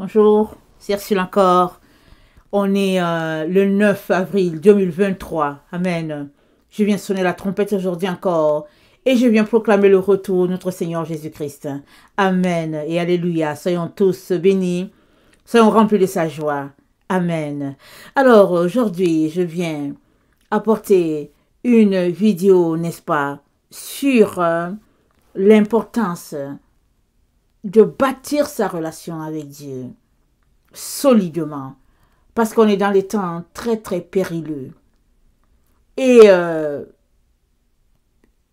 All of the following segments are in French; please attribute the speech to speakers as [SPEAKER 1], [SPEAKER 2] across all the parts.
[SPEAKER 1] Bonjour, c'est Ursule encore. On est le 9 avril 2023. Amen. Je viens sonner la trompette aujourd'hui encore et je viens proclamer le retour de notre Seigneur Jésus-Christ. Amen et alléluia. Soyons tous bénis, soyons remplis de sa joie. Amen. Alors aujourd'hui, je viens apporter une vidéo, n'est-ce pas, sur l'importance de bâtir sa relation avec Dieu solidement, parce qu'on est dans des temps très très périlleux. Et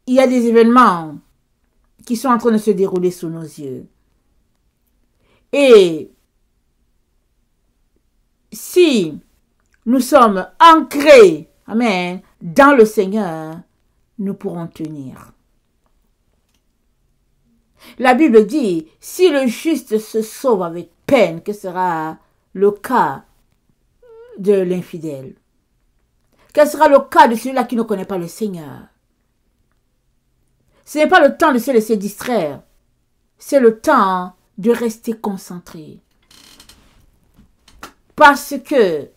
[SPEAKER 1] il y a des événements qui sont en train de se dérouler sous nos yeux. Et si nous sommes ancrés, amen, dans le Seigneur, nous pourrons tenir. La Bible dit, si le juste se sauve avec peine, que sera le cas de l'infidèle? Quel sera le cas de celui-là qui ne connaît pas le Seigneur? Ce n'est pas le temps de se laisser distraire, c'est le temps de rester concentré. Parce que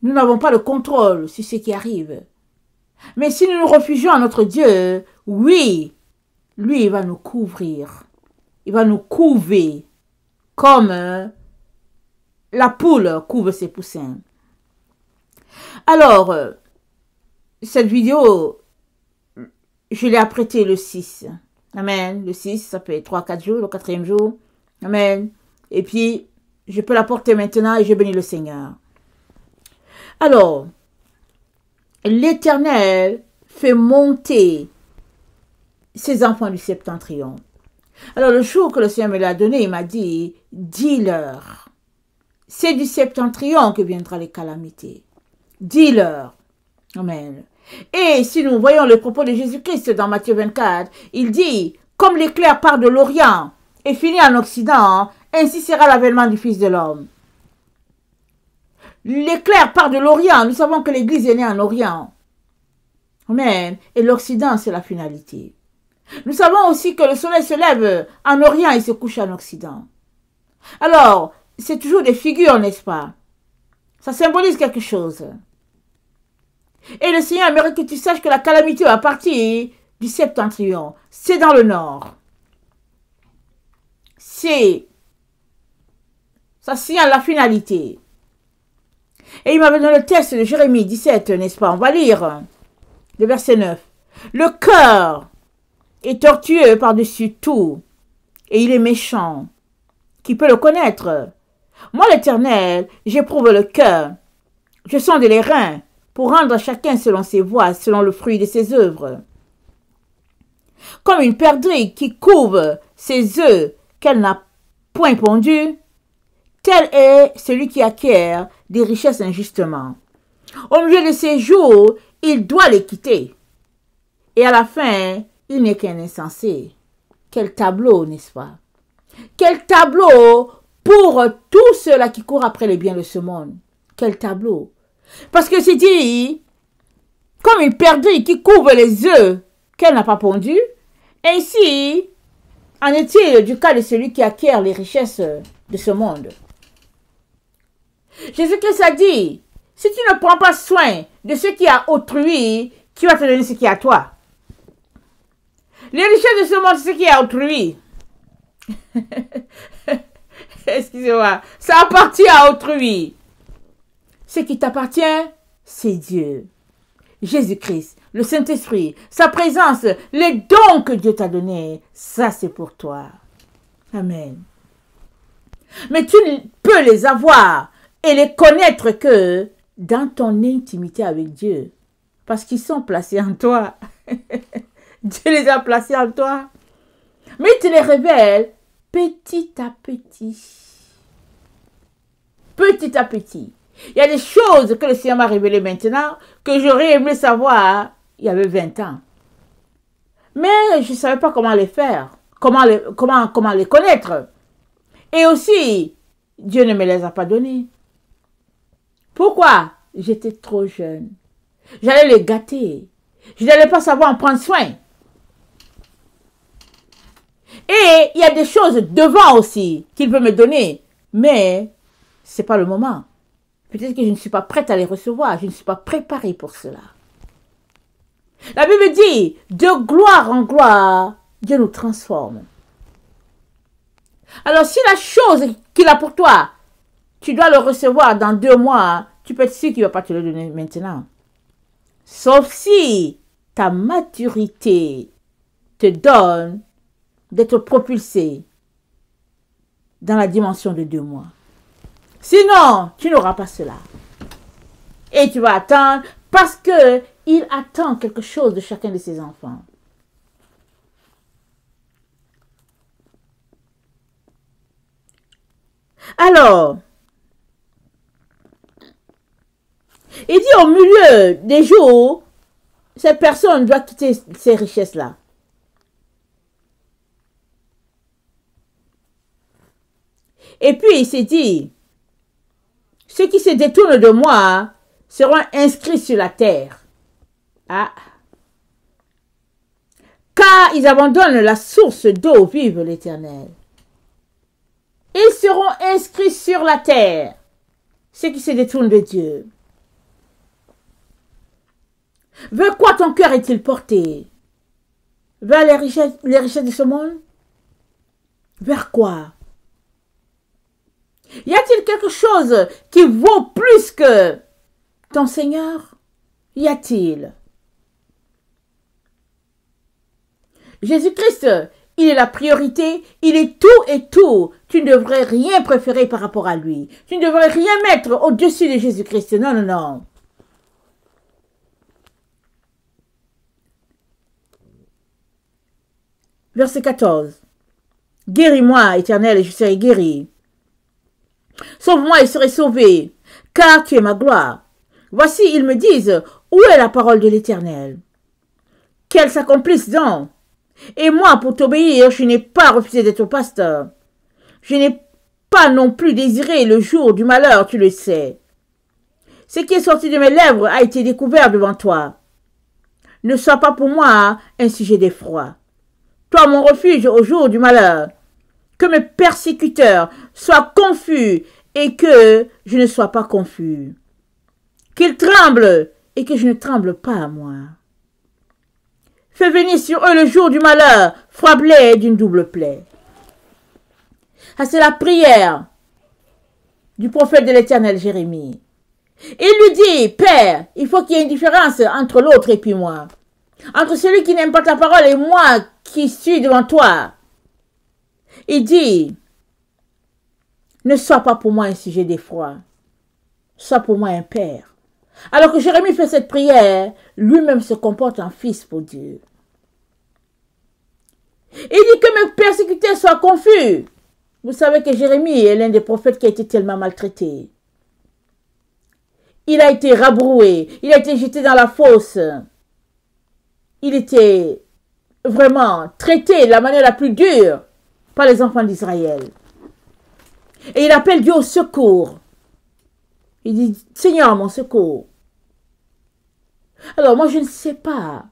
[SPEAKER 1] nous n'avons pas le contrôle sur ce qui arrive. Mais si nous nous refugions à notre Dieu, oui, lui, il va nous couvrir. Il va nous couver comme la poule couve ses poussins. Alors, cette vidéo, je l'ai apprêtée le 6. Amen. Le 6, ça peut être 3-4 jours, le 4e jour. Amen. Et puis, je peux la porter maintenant et je bénis le Seigneur. Alors, l'Éternel fait monter ses enfants du septentrion. Alors, le jour que le Seigneur me l'a donné, il m'a dit, dis-leur, c'est du septentrion que viendra les calamités. Dis-leur. Amen. Et si nous voyons le propos de Jésus-Christ dans Matthieu 24, il dit, comme l'éclair part de l'Orient et finit en Occident, ainsi sera l'avènement du Fils de l'homme. L'éclair part de l'Orient. Nous savons que l'Église est née en Orient. Amen. Et l'Occident, c'est la finalité. Nous savons aussi que le soleil se lève en Orient et se couche en Occident. Alors, c'est toujours des figures, n'est-ce pas? Ça symbolise quelque chose. Et le Seigneur aimerait que tu saches que la calamité va partir du septentrion. C'est dans le nord. Ça signale la finalité. Et il m'avait donné le texte de Jérémie 17, n'est-ce pas? On va lire le verset 9. Le cœur est tortueux par-dessus tout, et il est méchant. Qui peut le connaître? Moi, l'Éternel, j'éprouve le cœur. Je sonde les reins pour rendre à chacun selon ses voies, selon le fruit de ses œuvres. Comme une perdrix qui couve ses œufs qu'elle n'a point pondus, tel est celui qui acquiert des richesses injustement. Au milieu de ses jours, il doit les quitter. Et à la fin, il n'est qu'un insensé. Quel tableau, n'est-ce pas? Quel tableau pour tous ceux-là qui courent après les biens de ce monde. Quel tableau. Parce que c'est dit, comme une perdrix qui couvre les œufs qu'elle n'a pas pondus, ainsi en est-il du cas de celui qui acquiert les richesses de ce monde. Jésus-Christ a dit, si tu ne prends pas soin de ce qui est à autrui, qui va te donner ce qui est à toi? Les richesses de ce monde, c'est ce qui est à autrui. Excusez-moi, ça appartient à autrui. Ce qui t'appartient, c'est Dieu. Jésus-Christ, le Saint-Esprit, sa présence, les dons que Dieu t'a donnés, ça c'est pour toi. Amen. Mais tu ne peux les avoir et les connaître que dans ton intimité avec Dieu. Parce qu'ils sont placés en toi. Dieu les a placés en toi. Mais il te les révèle petit à petit. Petit à petit. Il y a des choses que le Seigneur m'a révélées maintenant que j'aurais aimé savoir il y avait 20 ans. Mais je ne savais pas comment les faire, comment les connaître. Et aussi, Dieu ne me les a pas donnés. Pourquoi? J'étais trop jeune. J'allais les gâter. Je n'allais pas savoir en prendre soin. Et il y a des choses devant aussi qu'il veut me donner. Mais ce n'est pas le moment. Peut-être que je ne suis pas prête à les recevoir. Je ne suis pas préparée pour cela. La Bible dit, de gloire en gloire, Dieu nous transforme. Alors si la chose qu'il a pour toi, tu dois le recevoir dans 2 mois, tu peux être sûr qu'il ne va pas te le donner maintenant. Sauf si ta maturité te donne d'être propulsé dans la dimension de 2 mois. Sinon, tu n'auras pas cela. Et tu vas attendre parce qu'il attend quelque chose de chacun de ses enfants. Alors, il dit au milieu des jours, cette personne doit quitter ces richesses-là. Et puis il s'est dit, ceux qui se détournent de moi seront inscrits sur la terre. Ah. Car ils abandonnent la source d'eau vive l'Éternel. Ils seront inscrits sur la terre, ceux qui se détournent de Dieu. Vers quoi ton cœur est-il porté? Vers les richesses de ce monde? Vers quoi? Y a-t-il quelque chose qui vaut plus que ton Seigneur? Y a-t-il? Jésus-Christ, il est la priorité, il est tout et tout. Tu ne devrais rien préférer par rapport à lui. Tu ne devrais rien mettre au-dessus de Jésus-Christ. Non, non, non. Verset 14. Guéris-moi, Éternel, et je serai guéri. Sauve-moi et je serai sauvé, car tu es ma gloire. Voici, ils me disent, où est la parole de l'Éternel? Qu'elle s'accomplisse donc. Et moi, pour t'obéir, je n'ai pas refusé d'être pasteur. Je n'ai pas non plus désiré le jour du malheur, tu le sais. Ce qui est sorti de mes lèvres a été découvert devant toi. Ne sois pas pour moi un sujet d'effroi. Toi, mon refuge au jour du malheur. Que mes persécuteurs soient confus et que je ne sois pas confus. Qu'ils tremblent et que je ne tremble pas à moi. Fais venir sur eux le jour du malheur, frappe-les d'une double plaie. Ah, c'est la prière du prophète de l'Éternel Jérémie. Il lui dit, Père, il faut qu'il y ait une différence entre l'autre et puis moi. Entre celui qui n'aime pas ta parole et moi qui suis devant toi. Il dit, ne sois pas pour moi un sujet d'effroi, sois pour moi un père. Alors que Jérémie fait cette prière, lui-même se comporte en fils pour Dieu. Il dit que mes persécuteurs soient confus. Vous savez que Jérémie est l'un des prophètes qui a été tellement maltraité. Il a été rabroué, il a été jeté dans la fosse. Il était vraiment traité de la manière la plus dure par les enfants d'Israël. Et il appelle Dieu au secours. Il dit, Seigneur, mon secours. Alors, moi, je ne sais pas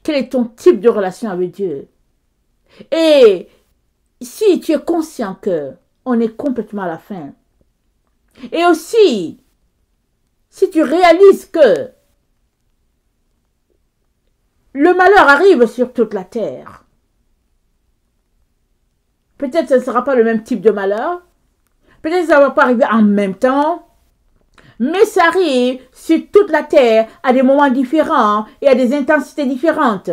[SPEAKER 1] quel est ton type de relation avec Dieu. Et si tu es conscient qu'on est complètement à la fin, et aussi, si tu réalises que le malheur arrive sur toute la terre, peut-être que ce ne sera pas le même type de malheur, peut-être que ça ne va pas arriver en même temps, mais ça arrive sur toute la terre à des moments différents et à des intensités différentes.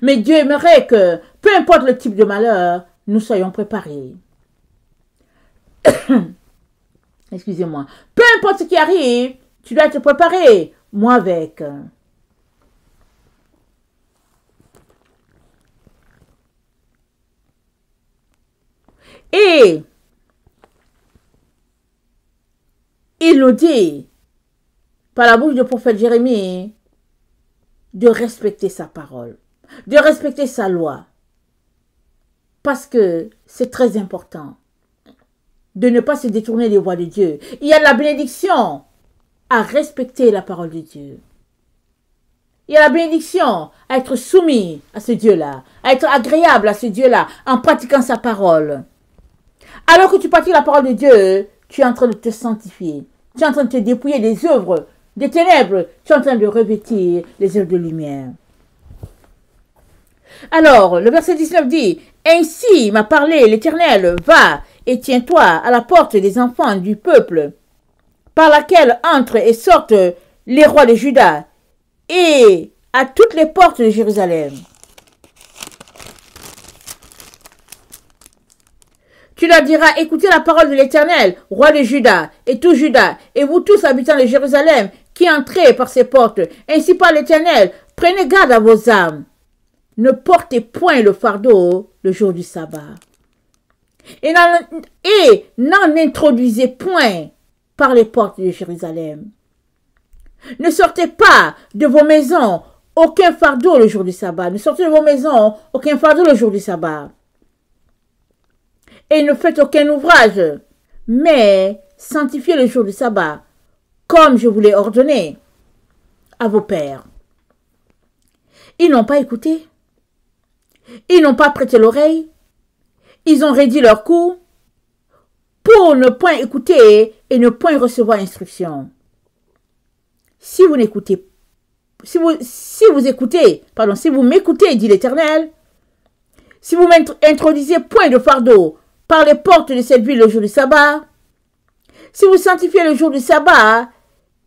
[SPEAKER 1] Mais Dieu aimerait que, peu importe le type de malheur, nous soyons préparés. Excusez-moi. Peu importe ce qui arrive, tu dois être préparé. Moi avec. Et il nous dit, par la bouche du prophète Jérémie, de respecter sa parole, de respecter sa loi. Parce que c'est très important de ne pas se détourner des voies de Dieu. Il y a de la bénédiction à respecter la parole de Dieu. Il y a la bénédiction à être soumis à ce Dieu-là, à être agréable à ce Dieu-là, en pratiquant sa parole. Alors que tu pratiques la parole de Dieu, tu es en train de te sanctifier. Tu es en train de te dépouiller des œuvres des ténèbres. Tu es en train de revêtir les œuvres de lumière. Alors, le verset 19 dit, « Ainsi m'a parlé l'Éternel, va et tiens-toi à la porte des enfants du peuple, par laquelle entrent et sortent les rois de Juda, et à toutes les portes de Jérusalem. Tu leur diras, écoutez la parole de l'Éternel, roi de Juda, et tout Juda, et vous tous habitants de Jérusalem, qui entrez par ces portes. Ainsi par l'Éternel, prenez garde à vos âmes. Ne portez point le fardeau le jour du sabbat. Et n'en introduisez point par les portes de Jérusalem. Ne sortez pas de vos maisons aucun fardeau le jour du sabbat. Ne sortez de vos maisons aucun fardeau le jour du sabbat. Et ne faites aucun ouvrage, mais sanctifiez le jour du sabbat, comme je vous l'ai ordonné à vos pères. Ils n'ont pas écouté. Ils n'ont pas prêté l'oreille. Ils ont raidi leur cou pour ne point écouter et ne point recevoir instruction. Si vous m'écoutez, dit l'Éternel, si vous m'introduisez point de fardeau par les portes de cette ville le jour du sabbat, si vous sanctifiez le jour du sabbat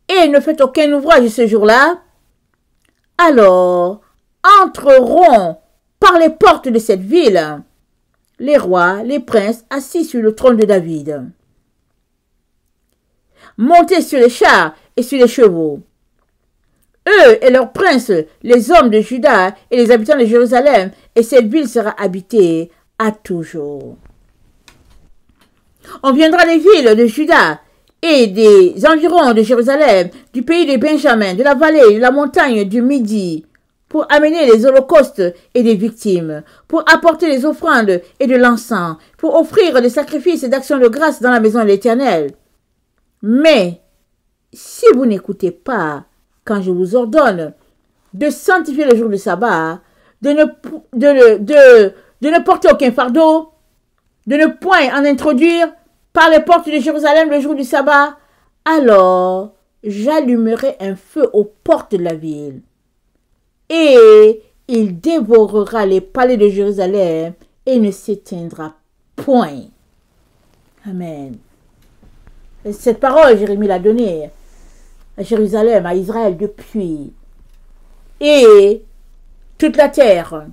[SPEAKER 1] et ne faites aucun ouvrage ce jour-là, alors entreront par les portes de cette ville les rois, les princes assis sur le trône de David. Montez sur les chars et sur les chevaux. Eux et leurs princes, les hommes de Juda et les habitants de Jérusalem, et cette ville sera habitée à toujours. On viendra des villes de Juda et des environs de Jérusalem, du pays de Benjamin, de la vallée, de la montagne du Midi, pour amener les holocaustes et des victimes, pour apporter les offrandes et de l'encens, pour offrir des sacrifices et d'actions de grâce dans la maison de l'Éternel. Mais, si vous n'écoutez pas, quand je vous ordonne de sanctifier le jour du sabbat, de ne porter aucun fardeau, de ne point en introduire par les portes de Jérusalem le jour du sabbat, alors j'allumerai un feu aux portes de la ville. Et il dévorera les palais de Jérusalem et ne s'éteindra point. Amen. Et cette parole, Jérémie l'a donnée à Jérusalem, à Israël depuis. Et toute la terre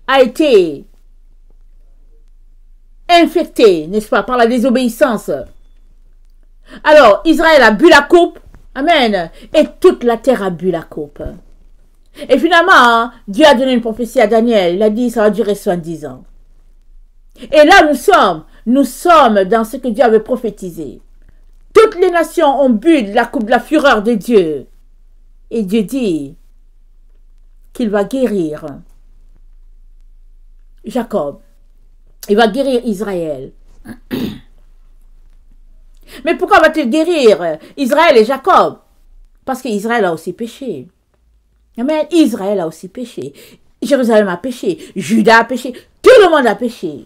[SPEAKER 1] a été infectée, n'est-ce pas, par la désobéissance. Alors, Israël a bu la coupe. Amen. Et toute la terre a bu la coupe. Et finalement, Dieu a donné une prophétie à Daniel. Il a dit, ça va durer 70 ans. Et là, nous sommes dans ce que Dieu avait prophétisé. Toutes les nations ont bu de la coupe de la fureur de Dieu. Et Dieu dit qu'il va guérir Jacob. Il va guérir Israël. Mais pourquoi va-t-il guérir Israël et Jacob? Parce qu'Israël a aussi péché. Amen. Israël a aussi péché. Jérusalem a péché. Juda a péché. Tout le monde a péché.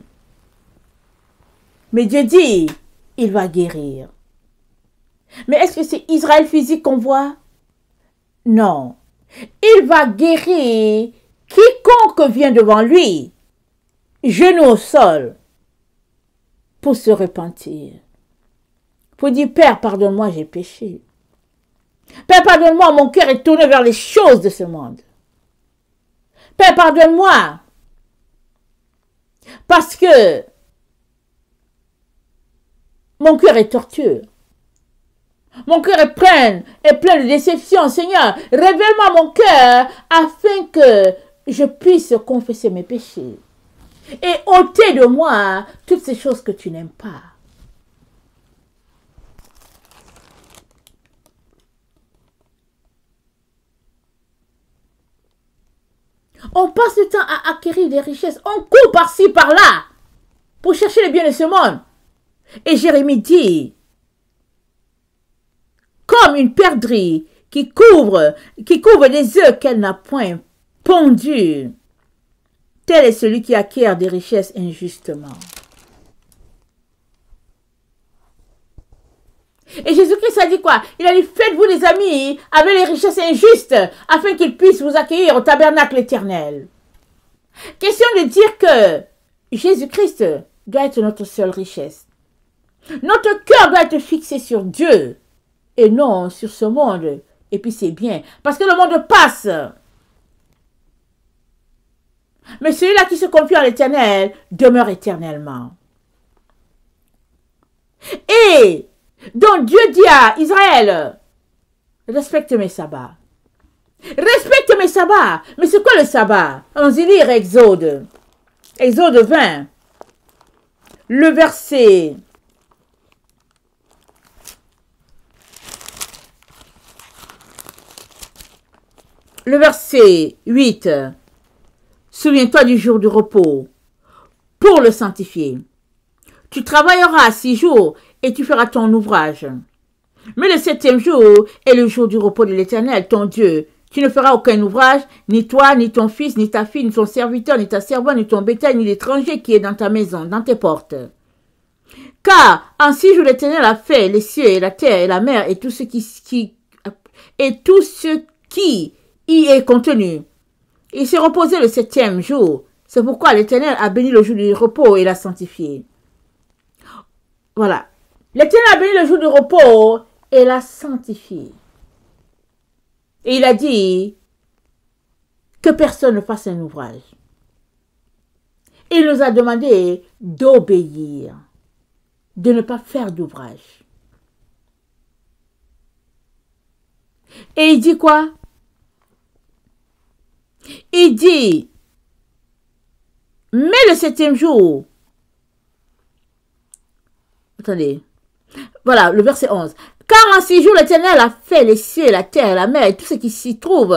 [SPEAKER 1] Mais Dieu dit, il va guérir. Mais est-ce que c'est Israël physique qu'on voit? Non. Il va guérir quiconque vient devant lui, genou au sol, pour se repentir. Pour dire, Père, pardonne-moi, j'ai péché. Père, pardonne-moi, mon cœur est tourné vers les choses de ce monde. Père, pardonne-moi. Parce que mon cœur est tortueux. Mon cœur est plein de déception. Seigneur, révèle-moi mon cœur afin que je puisse confesser mes péchés. Et ôter de moi toutes ces choses que tu n'aimes pas. On passe le temps à acquérir des richesses. On court par-ci, par-là pour chercher les biens de ce monde. Et Jérémie dit, comme une perdrix qui couvre des œufs qu'elle n'a point pondus. Tel est celui qui acquiert des richesses injustement. Et Jésus-Christ a dit quoi? Il a dit, faites-vous des amis avec les richesses injustes, afin qu'ils puissent vous accueillir au tabernacle éternel. Question de dire que Jésus-Christ doit être notre seule richesse. Notre cœur doit être fixé sur Dieu et non sur ce monde. Et puis c'est bien, parce que le monde passe. Mais celui-là qui se confie en l'éternel demeure éternellement. Et donc Dieu dit à Israël, respecte mes sabbats. Respecte mes sabbats. Mais c'est quoi le sabbat? On y lire Exode. Exode 20. Le verset. Le verset 8. Souviens-toi du jour du repos pour le sanctifier. Tu travailleras 6 jours et tu feras ton ouvrage. Mais le 7e jour est le jour du repos de l'Éternel, ton Dieu. Tu ne feras aucun ouvrage, ni toi, ni ton fils, ni ta fille, ni ton serviteur, ni ta servante, ni ton bétail, ni l'étranger qui est dans ta maison, dans tes portes. Car en 6 jours l'Éternel a fait les cieux et la terre et la mer et tout ce qui y est contenu. Il s'est reposé le 7e jour. C'est pourquoi l'Éternel a béni le jour du repos et l'a sanctifié. Voilà. L'Éternel a béni le jour du repos et l'a sanctifié. Et il a dit que personne ne fasse un ouvrage. Il nous a demandé d'obéir, de ne pas faire d'ouvrage. Et il dit quoi? Il dit, mais le 7e jour, attendez, voilà, le verset 11. Car en 6 jours, l'Éternel a fait les cieux, la terre, la mer et tout ce qui s'y trouve.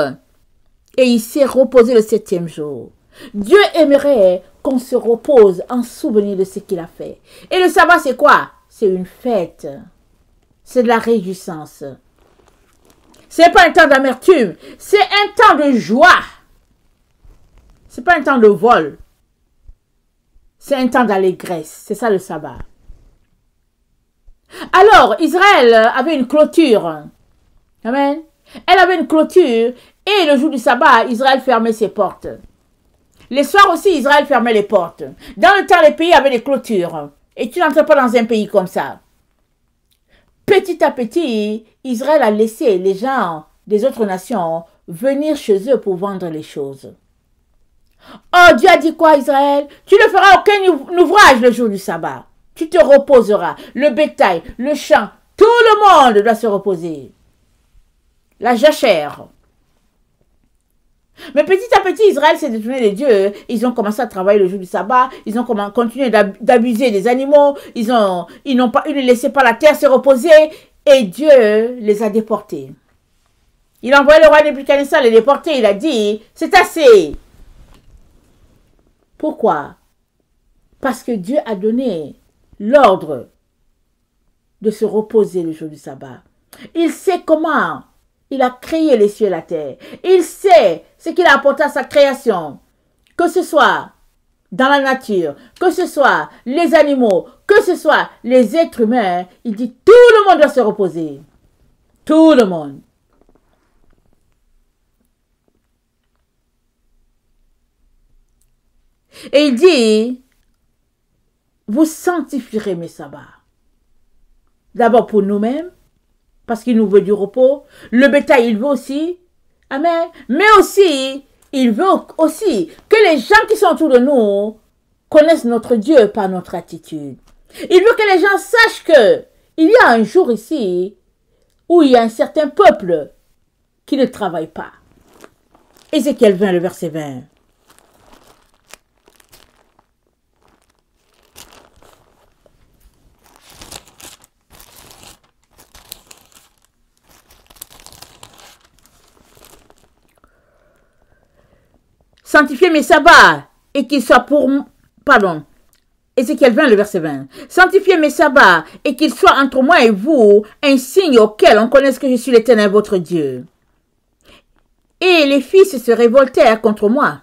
[SPEAKER 1] Et il s'est reposé le 7e jour. Dieu aimerait qu'on se repose en souvenir de ce qu'il a fait. Et le sabbat, c'est quoi? C'est une fête. C'est de la réjouissance. Ce n'est pas un temps d'amertume. C'est un temps de joie. Ce n'est pas un temps de vol. C'est un temps d'allégresse. C'est ça le sabbat. Alors, Israël avait une clôture. Amen. Elle avait une clôture et le jour du sabbat, Israël fermait ses portes. Les soirs aussi, Israël fermait les portes. Dans le temps, les pays avaient des clôtures. Et tu n'entres pas dans un pays comme ça. Petit à petit, Israël a laissé les gens des autres nations venir chez eux pour vendre les choses. Oh, Dieu a dit quoi, Israël? Tu ne feras aucun ouvrage le jour du sabbat. Tu te reposeras. Le bétail, le champ, tout le monde doit se reposer. La jachère. Mais petit à petit, Israël s'est détourné de Dieu. Ils ont commencé à travailler le jour du sabbat. Ils ont continué d'abuser des animaux. Ils ne laissaient pas la terre se reposer. Et Dieu les a déportés. Il a envoyé le roi Nebuchadnezzar les déporter. Il a dit, c'est assez. Pourquoi? Parce que Dieu a donné l'ordre de se reposer le jour du sabbat. Il sait comment il a créé les cieux et la terre. Il sait ce qu'il a apporté à sa création. Que ce soit dans la nature, que ce soit les animaux, que ce soit les êtres humains, il dit tout le monde doit se reposer. Tout le monde. Et il dit, vous sanctifierez mes sabbats. D'abord pour nous-mêmes, parce qu'il nous veut du repos. Le bétail, il veut aussi. Amen. Mais aussi, il veut aussi que les gens qui sont autour de nous connaissent notre Dieu par notre attitude. Il veut que les gens sachent que il y a un jour ici où il y a un certain peuple qui ne travaille pas. Ézéchiel 20, le verset 20. Sanctifiez mes sabbats et qu'ils soient pour... Pardon. Ézéchiel 20, le verset 20. Sanctifiez mes sabbats et qu'ils soient entre moi et vous un signe auquel on connaisse que je suis l'Éternel votre Dieu. Et les fils se révoltèrent contre moi.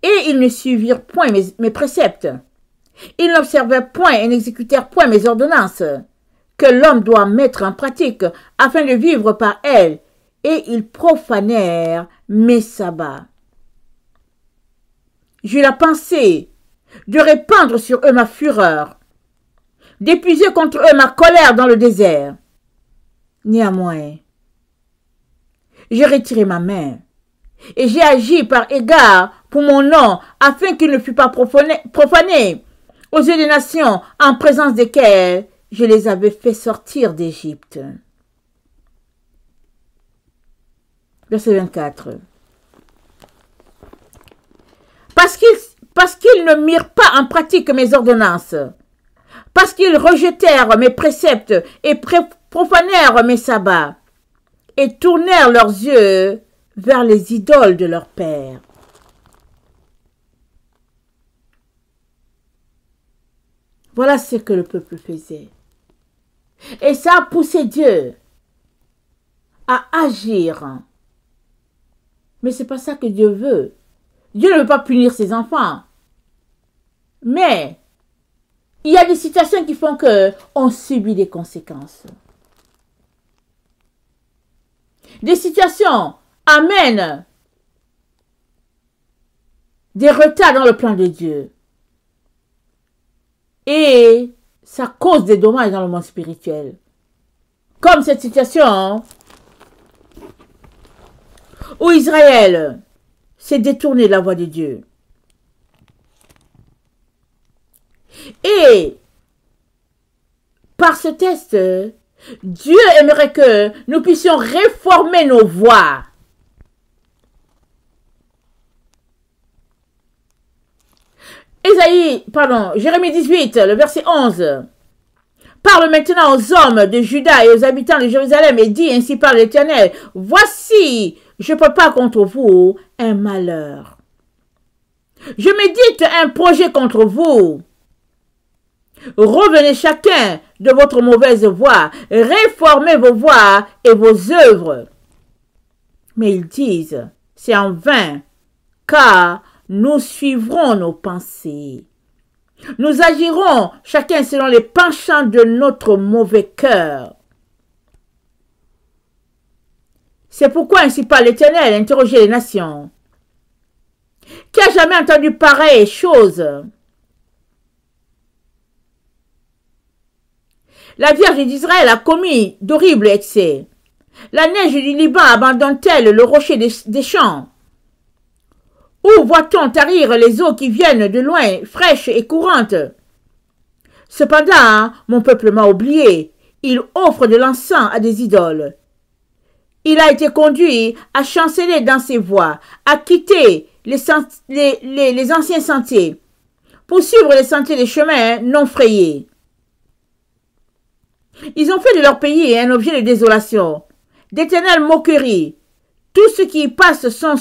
[SPEAKER 1] Et ils ne suivirent point mes préceptes. Ils n'observèrent point et n'exécutèrent point mes ordonnances, que l'homme doit mettre en pratique afin de vivre par elles. Et ils profanèrent mes sabbats. J'eus la pensée de répandre sur eux ma fureur, d'épuiser contre eux ma colère dans le désert. Néanmoins, j'ai retiré ma main, et j'ai agi par égard pour mon nom, afin qu'il ne fût pas profané aux yeux des nations, en présence desquelles je les avais fait sortir d'Égypte. Verset 24. Parce qu'ils ne mirent pas en pratique mes ordonnances, parce qu'ils rejetèrent mes préceptes et profanèrent mes sabbats, et tournèrent leurs yeux vers les idoles de leurs pères. Voilà ce que le peuple faisait. Et ça a poussé Dieu à agir. Mais ce n'est pas ça que Dieu veut. Dieu ne veut pas punir ses enfants. Mais il y a des situations qui font qu'on subit des conséquences. Des situations amènent des retards dans le plan de Dieu. Et ça cause des dommages dans le monde spirituel. Comme cette situation où Israël s'est détourné de la voie de Dieu. Et par ce test, Dieu aimerait que nous puissions réformer nos voies. Jérémie 18, le verset 11. Parle maintenant aux hommes de Juda et aux habitants de Jérusalem et dis, ainsi parle l'Éternel, voici, je prépare contre vous un malheur. Je médite un projet contre vous. Revenez chacun de votre mauvaise voie, réformez vos voies et vos œuvres. Mais ils disent, c'est en vain, car nous suivrons nos pensées. Nous agirons chacun selon les penchants de notre mauvais cœur. C'est pourquoi ainsi parle l'Éternel, interrogez les nations. Qui a jamais entendu pareille chose? La Vierge d'Israël a commis d'horribles excès. La neige du Liban abandonne-t-elle le rocher des champs? Où voit-on tarir les eaux qui viennent de loin, fraîches et courantes? Cependant, mon peuple m'a oublié. Il offre de l'encens à des idoles. Il a été conduit à chanceler dans ses voies, à quitter les anciens sentiers, pour suivre les sentiers des chemins non frayés. Ils ont fait de leur pays un objet de désolation, d'éternelles moqueries. Tous ceux qui y passent sont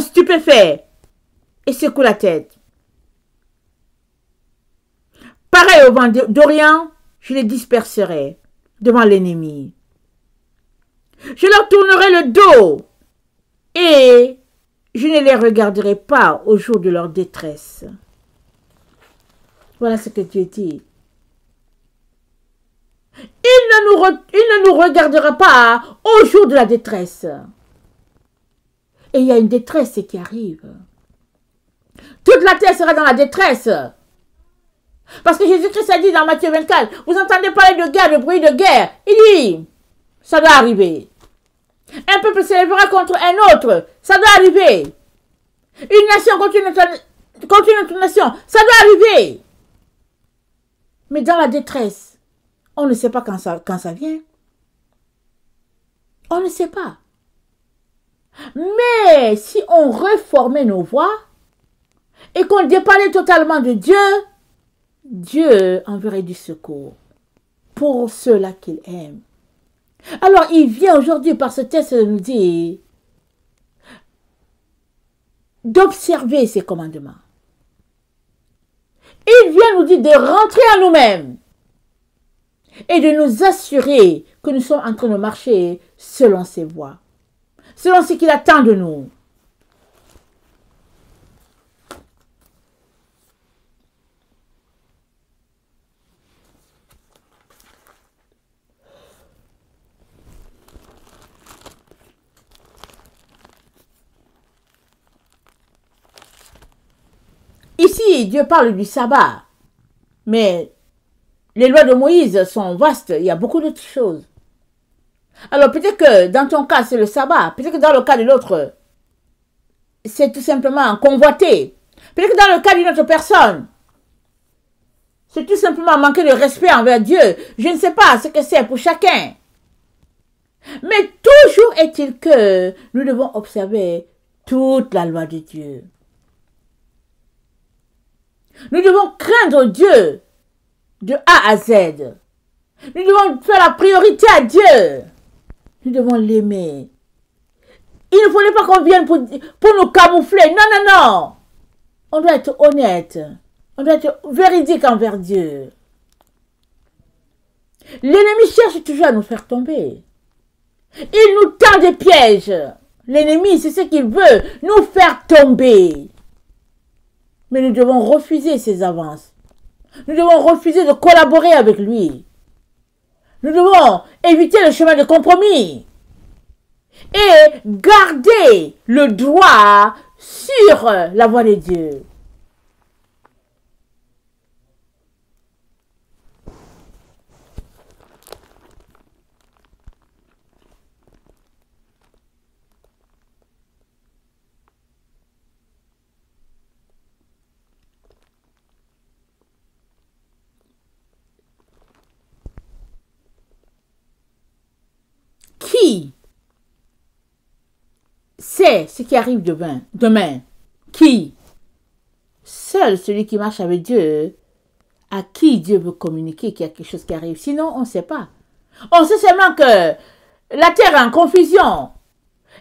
[SPEAKER 1] stupéfaits et secouent la tête. Pareil au vent d'Orient, je les disperserai devant l'ennemi. Je leur tournerai le dos et je ne les regarderai pas au jour de leur détresse. Voilà ce que Dieu dit. Il ne nous regardera pas au jour de la détresse. Et il y a une détresse qui arrive. Toute la terre sera dans la détresse. Parce que Jésus-Christ a dit dans Matthieu 24, vous entendez parler de guerre, de bruit de guerre. Il dit, ça doit arriver. Un peuple s'élèvera contre un autre. Ça doit arriver. Une nation contre une autre nation. Ça doit arriver. Mais dans la détresse, on ne sait pas quand ça vient. On ne sait pas. Mais si on réformait nos voies et qu'on dépendait totalement de Dieu, Dieu enverrait du secours pour ceux-là qu'il aime. Alors il vient aujourd'hui par ce texte de nous dire d'observer ses commandements. Il vient nous dire de rentrer en nous-mêmes et de nous assurer que nous sommes en train de marcher selon ses voies, selon ce qu'il attend de nous. Ici, Dieu parle du sabbat, mais les lois de Moïse sont vastes, il y a beaucoup d'autres choses. Alors peut-être que dans ton cas, c'est le sabbat, peut-être que dans le cas de l'autre, c'est tout simplement convoiter. Peut-être que dans le cas d'une autre personne, c'est tout simplement manquer de respect envers Dieu. Je ne sais pas ce que c'est pour chacun. Mais toujours est-il que nous devons observer toute la loi de Dieu. Nous devons craindre Dieu de A à Z. Nous devons faire la priorité à Dieu. Nous devons l'aimer. Il ne faudrait pas qu'on vienne pour nous camoufler. Non, non, non. On doit être honnête. On doit être véridique envers Dieu. L'ennemi cherche toujours à nous faire tomber. Il nous tend des pièges. L'ennemi, c'est ce qu'il veut, nous faire tomber. Mais nous devons refuser ses avances. Nous devons refuser de collaborer avec lui. Nous devons éviter le chemin de compromis. Et garder le droit sur la voie de Dieu. Qui sait ce qui arrive demain? Qui? Seul celui qui marche avec Dieu, à qui Dieu veut communiquer qu'il y a quelque chose qui arrive. Sinon, on ne sait pas. On sait seulement que la terre est en confusion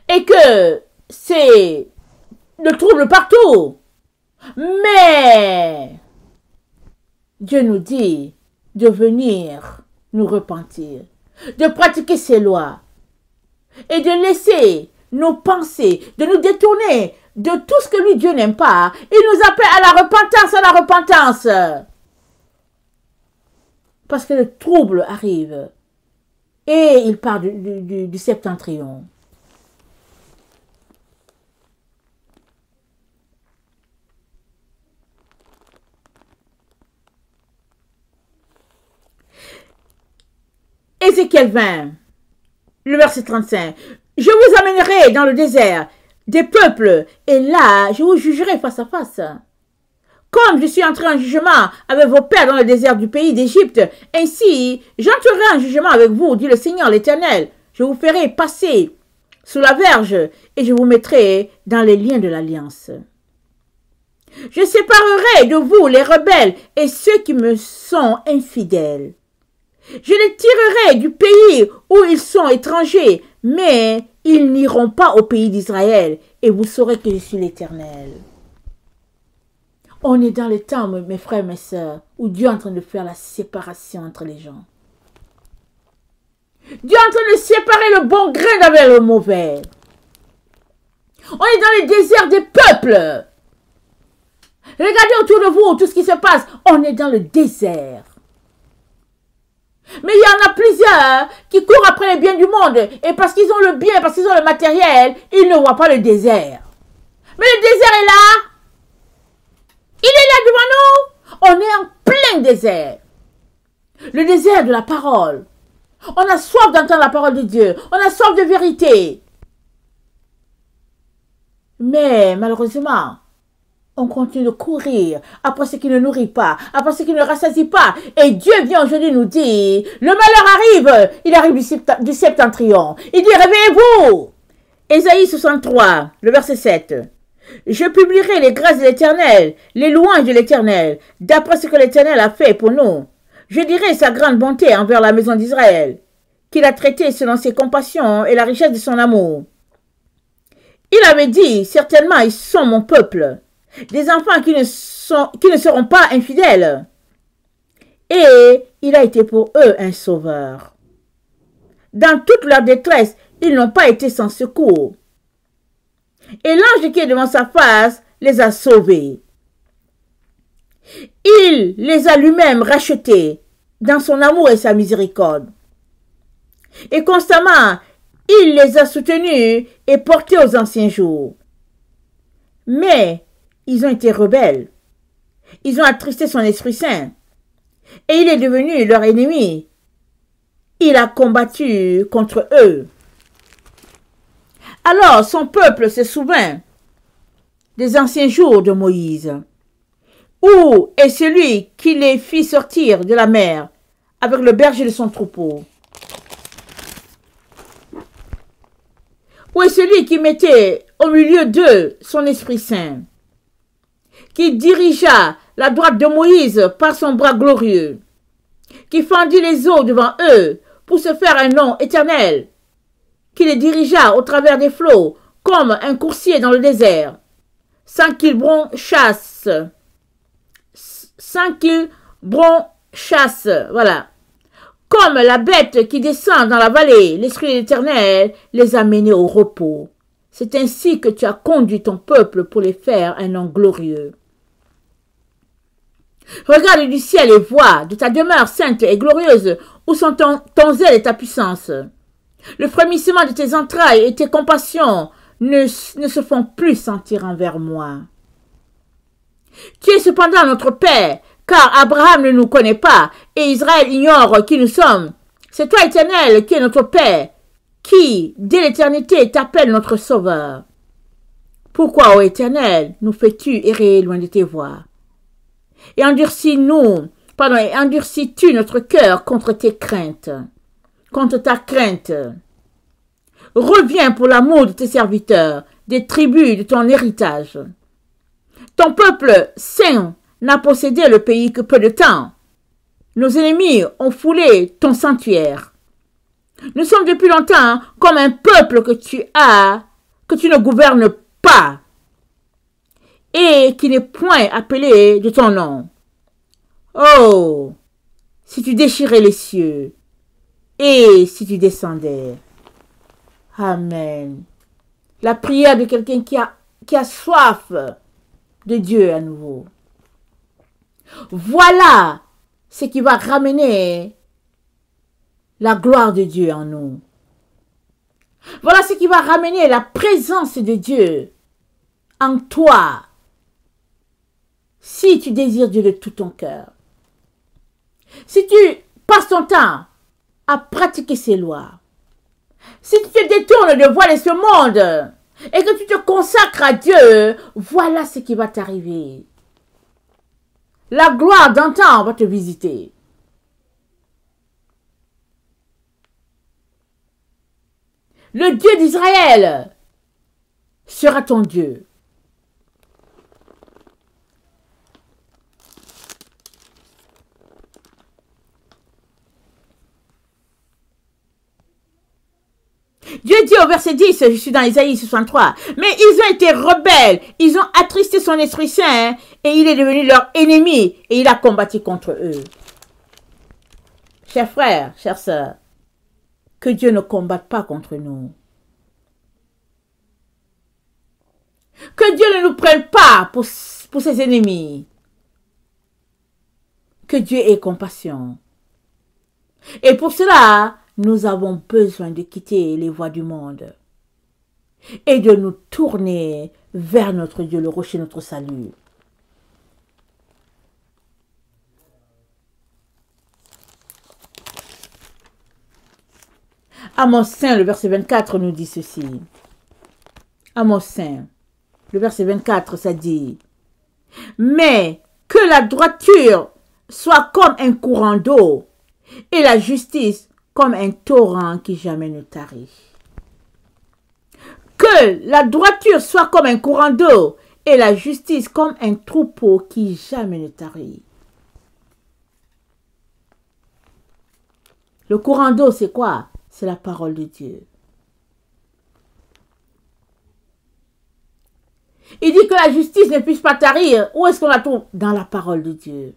[SPEAKER 1] et que c'est le trouble partout. Mais Dieu nous dit de venir nous repentir, de pratiquer ses lois et de laisser nos pensées, de nous détourner de tout ce que lui, Dieu n'aime pas. Il nous appelle à la repentance, Parce que le trouble arrive. Et il part du septentrion. Ézéchiel 20, le verset 35. Je vous amènerai dans le désert des peuples, et là, je vous jugerai face à face. Comme je suis entré en jugement avec vos pères dans le désert du pays d'Égypte, ainsi j'entrerai en jugement avec vous, dit le Seigneur l'Éternel. Je vous ferai passer sous la verge, et je vous mettrai dans les liens de l'alliance. Je séparerai de vous les rebelles et ceux qui me sont infidèles. Je les tirerai du pays où ils sont étrangers, mais ils n'iront pas au pays d'Israël, et vous saurez que je suis l'Éternel. On est dans le temps, mes frères, mes sœurs, où Dieu est en train de faire la séparation entre les gens. Dieu est en train de séparer le bon grain d'avec le mauvais. On est dans le désert des peuples. Regardez autour de vous tout ce qui se passe. On est dans le désert. Mais il y en a plusieurs qui courent après les biens du monde. Et parce qu'ils ont le bien, parce qu'ils ont le matériel, ils ne voient pas le désert. Mais le désert est là. Il est là devant nous. On est en plein désert. Le désert de la parole. On a soif d'entendre la parole de Dieu. On a soif de vérité. Mais malheureusement, on continue de courir après ce qui ne nourrit pas, après ce qui ne rassasie pas. Et Dieu vient aujourd'hui nous dire, le malheur arrive. Il arrive du septentrion. Il dit, réveillez-vous. Ésaïe 63, le verset 7. Je publierai les grâces de l'Éternel, les louanges de l'Éternel, d'après ce que l'Éternel a fait pour nous. Je dirai sa grande bonté envers la maison d'Israël, qu'il a traité selon ses compassions et la richesse de son amour. Il avait dit, certainement ils sont mon peuple. des enfants qui ne seront pas infidèles. Et il a été pour eux un sauveur. Dans toute leur détresse, ils n'ont pas été sans secours. Et l'ange qui est devant sa face les a sauvés. Il les a lui-même rachetés dans son amour et sa miséricorde. Et constamment, il les a soutenus et portés aux anciens jours. Mais ils ont été rebelles. Ils ont attristé son Esprit Saint. Et il est devenu leur ennemi. Il a combattu contre eux. Alors son peuple se souvint des anciens jours de Moïse. Où est celui qui les fit sortir de la mer avec le berger de son troupeau? Où est celui qui mettait au milieu d'eux son Esprit Saint, qui dirigea la droite de Moïse par son bras glorieux, qui fendit les eaux devant eux pour se faire un nom éternel, qui les dirigea au travers des flots comme un coursier dans le désert, sans qu'ils bronchassent, voilà. Comme la bête qui descend dans la vallée, l'Esprit de l'Éternel les a menés au repos. C'est ainsi que tu as conduit ton peuple pour les faire un nom glorieux. Regarde du ciel et vois de ta demeure sainte et glorieuse où sont ton zèle et ta puissance. Le frémissement de tes entrailles et tes compassions ne se font plus sentir envers moi. Tu es cependant notre Père, car Abraham ne nous connaît pas et Israël ignore qui nous sommes. C'est toi, Éternel, qui es notre Père, qui, dès l'éternité, t'appelle notre Sauveur. Pourquoi, ô Éternel, nous fais-tu errer loin de tes voies? Et endurcis-tu notre cœur contre tes craintes, contre ta crainte. Reviens pour l'amour de tes serviteurs, des tribus de ton héritage. Ton peuple saint n'a possédé le pays que peu de temps. Nos ennemis ont foulé ton sanctuaire. Nous sommes depuis longtemps comme un peuple que tu ne gouvernes pas, et qui n'est point appelé de ton nom. Oh, si tu déchirais les cieux, et si tu descendais. Amen. La prière de quelqu'un qui a soif de Dieu à nouveau. Voilà ce qui va ramener la gloire de Dieu en nous. Voilà ce qui va ramener la présence de Dieu en toi. Si tu désires Dieu de tout ton cœur. Si tu passes ton temps à pratiquer ses lois. Si tu te détournes de voiler ce monde et que tu te consacres à Dieu, voilà ce qui va t'arriver. La gloire d'antan va te visiter. Le Dieu d'Israël sera ton Dieu. Dieu dit au verset 10, je suis dans Isaïe 63, mais ils ont été rebelles, ils ont attristé son Esprit Saint et il est devenu leur ennemi et il a combattu contre eux. Chers frères, chères sœurs, que Dieu ne combatte pas contre nous. Que Dieu ne nous prenne pas pour ses ennemis. Que Dieu ait compassion. Et pour cela, nous avons besoin de quitter les voies du monde et de nous tourner vers notre Dieu, le rocher de notre salut. Amos 5, le verset 24 nous dit ceci. Amos 5, le verset 24, ça dit « Mais que la droiture soit comme un courant d'eau et la justice comme un torrent qui jamais ne tarit. » Que la droiture soit comme un courant d'eau et la justice comme un troupeau qui jamais ne tarit. Le courant d'eau, c'est quoi? C'est la parole de Dieu. Il dit que la justice ne puisse pas tarir. Où est-ce qu'on la trouve? Dans la parole de Dieu.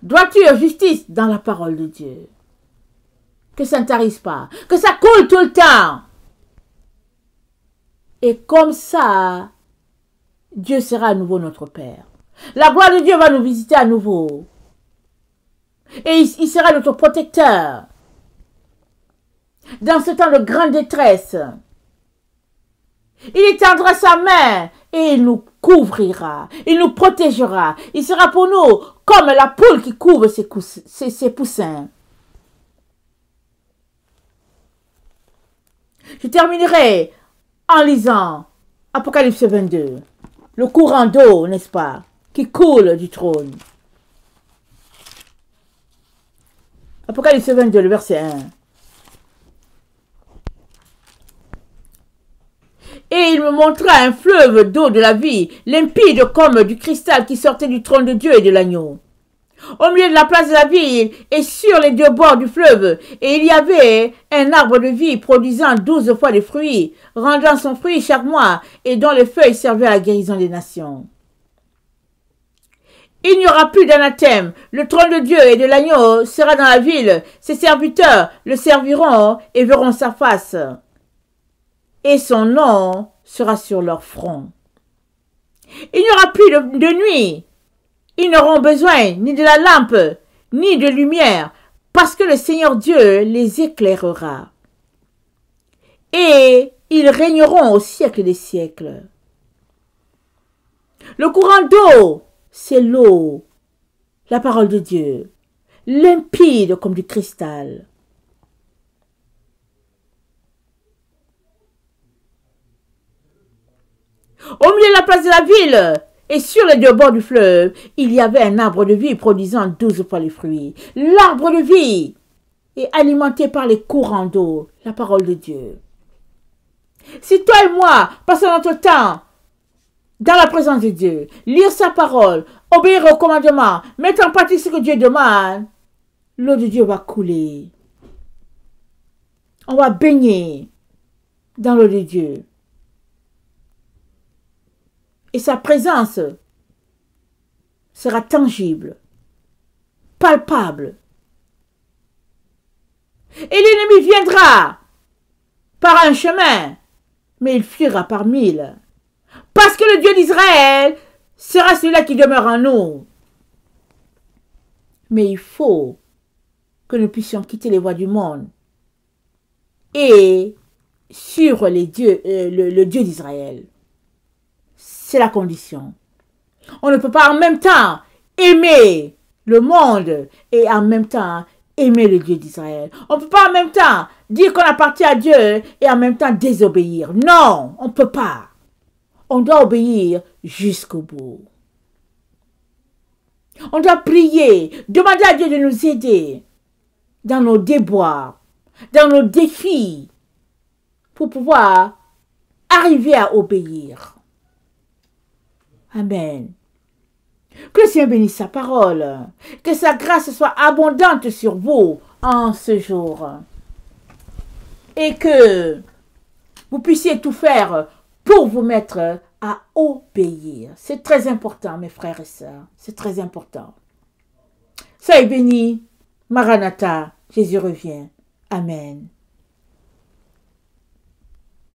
[SPEAKER 1] Droiture, justice, dans la parole de Dieu. Que ça ne tarisse pas. Que ça coule tout le temps. Et comme ça, Dieu sera à nouveau notre Père. La gloire de Dieu va nous visiter à nouveau. Et il sera notre protecteur. Dans ce temps de grande détresse, il étendra sa main et il nous couvrira. Il nous protégera. Il sera pour nous comme la poule qui couvre ses poussins. Je terminerai en lisant Apocalypse 22. Le courant d'eau, n'est-ce pas, qui coule du trône. Apocalypse 22, le verset 1. Et il me montra un fleuve d'eau de la vie, limpide comme du cristal qui sortait du trône de Dieu et de l'agneau. Au milieu de la place de la ville et sur les deux bords du fleuve, et il y avait un arbre de vie produisant 12 fois des fruits, rendant son fruit chaque mois, et dont les feuilles servaient à la guérison des nations. Il n'y aura plus d'anathème. Le trône de Dieu et de l'agneau sera dans la ville. Ses serviteurs le serviront et verront sa face. Et son nom sera sur leur front. Il n'y aura plus de nuit. Ils n'auront besoin ni de la lampe, ni de lumière, parce que le Seigneur Dieu les éclairera. Et ils régneront au siècle des siècles. Le courant d'eau, c'est l'eau, la parole de Dieu, limpide comme du cristal. Au milieu de la place de la ville et sur les deux bords du fleuve, il y avait un arbre de vie produisant 12 fois les fruits. L'arbre de vie est alimenté par les courants d'eau, la parole de Dieu. Si toi et moi passons notre temps dans la présence de Dieu, lire sa parole, obéir aux commandements, mettre en pratique ce que Dieu demande, l'eau de Dieu va couler. On va baigner dans l'eau de Dieu. Et sa présence sera tangible, palpable. Et l'ennemi viendra par un chemin, mais il fuira par 1000. Parce que le Dieu d'Israël sera celui-là qui demeure en nous. Mais il faut que nous puissions quitter les voies du monde et suivre le Dieu d'Israël. C'est la condition. On ne peut pas en même temps aimer le monde et en même temps aimer le Dieu d'Israël. On ne peut pas en même temps dire qu'on appartient à Dieu et en même temps désobéir. Non, on ne peut pas. On doit obéir jusqu'au bout. On doit prier, demander à Dieu de nous aider dans nos déboires, dans nos défis, pour pouvoir arriver à obéir. Amen. Que le Seigneur bénisse sa parole. Que sa grâce soit abondante sur vous en ce jour. Et que vous puissiez tout faire pour vous mettre à obéir. C'est très important, mes frères et sœurs. C'est très important. Soyez bénis. Maranatha, Jésus revient. Amen.